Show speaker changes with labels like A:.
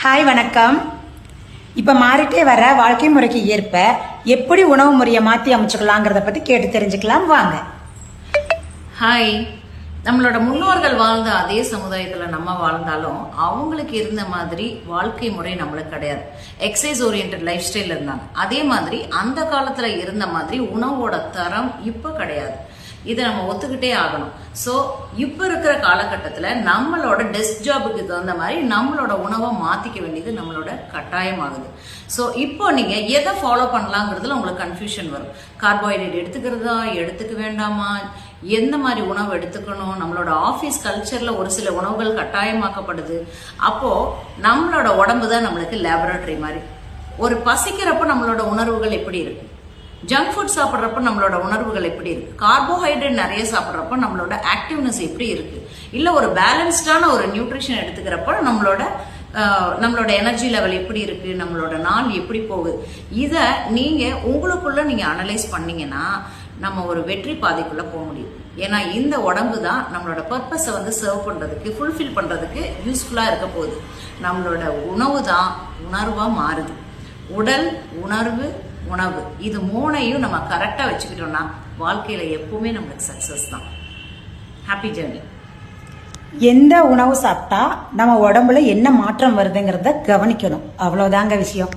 A: Hi வணக்கம். இப்போ மாறிட்டே வர வாழ்க்கை முறைக்கு ஏற்ப எப்படி உணவு முறையை மாற்றி அமைச்சுக்கலாங்கிறத பற்றி கேட்டு தெரிஞ்சுக்கலாம் வாங்க.
B: ஹாய். நம்மளோட முன்னோர்கள் வாழ்ந்த அதே சமுதாயத்தில் நம்ம வாழ்ந்தாலும் அவங்களுக்கு இருந்த மாதிரி வாழ்க்கை முறை நம்மளுக்கு கிடையாது. எக்ஸசைஸ் ஓரியன்ட் லைஃப் ஸ்டைல் இருந்தாங்க. அதே மாதிரி அந்த காலத்துல இருந்த மாதிரி உணவோட தரம் இப்போ கிடையாது. இதை நம்ம ஒத்துக்கிட்டே ஆகணும். ஸோ இப்போ இருக்கிற காலகட்டத்தில் நம்மளோட டெஸ்க் ஜாபுக்கு தகுந்த மாதிரி நம்மளோட உணவை மாற்றிக்க வேண்டியது நம்மளோட கட்டாயமாகுது. ஸோ இப்போ நீங்கள் எதை ஃபாலோ பண்ணலாங்கிறதுல உங்களுக்கு கன்ஃபியூஷன் வரும். கார்போஹைட்ரேட் எடுத்துக்கிறதா, எடுத்துக்க வேண்டாமா, எந்த மாதிரி உணவு எடுத்துக்கணும், நம்மளோட ஆஃபீஸ் கல்ச்சரில் ஒரு சில உணவுகள் கட்டாயமாக்கப்படுது. அப்போது நம்மளோட உடம்பு தான் நம்மளுக்கு லேபரேட்டரி மாதிரி. ஒரு பசிக்கிறப்ப நம்மளோட உணர்வுகள் எப்படி இருக்கு, ஜங்க் ஃபுட் சாப்பிட்றப்ப நம்மளோட உணர்வுகள் எப்படி இருக்கு, கார்போஹைட்ரேட் நிறைய சாப்பிட்றப்ப நம்மளோட ஆக்டிவ்னஸ் எப்படி இருக்கு, இல்லை ஒரு பேலன்ஸ்டான ஒரு நியூட்ரிஷன் எடுத்துக்கிறப்ப நம்மளோட எனர்ஜி லெவல் எப்படி இருக்கு, நம்மளோட நாள் எப்படி போகுது, இதை நீங்க உங்களுக்குள்ள நீங்க அனலைஸ் பண்ணீங்கன்னா நம்ம ஒரு வெற்றி பாதைக்குள்ள போக முடியும். ஏன்னா இந்த உடம்பு தான் நம்மளோட பர்பஸை சர்வ் பண்றதுக்கு, ஃபுல்ஃபில் பண்றதுக்கு யூஸ்ஃபுல்லா இருக்க போகுது. நம்மளோட உணவு தான் உணர்வா மாறுது. உடல், உணர்வு, உணவு, இது மூணையும் நம்ம கரெக்டா வச்சுக்கிட்டோம்னா வாழ்க்கையில எப்பவுமே நம்மளுக்கு சக்சஸ் தான். Happy journey.
A: எந்த உணவு சாப்பிட்டா நம்ம உடம்புல என்ன மாற்றம் வருதுங்கிறத கவனிக்கணும். அவ்வளவுதாங்க விஷயம்.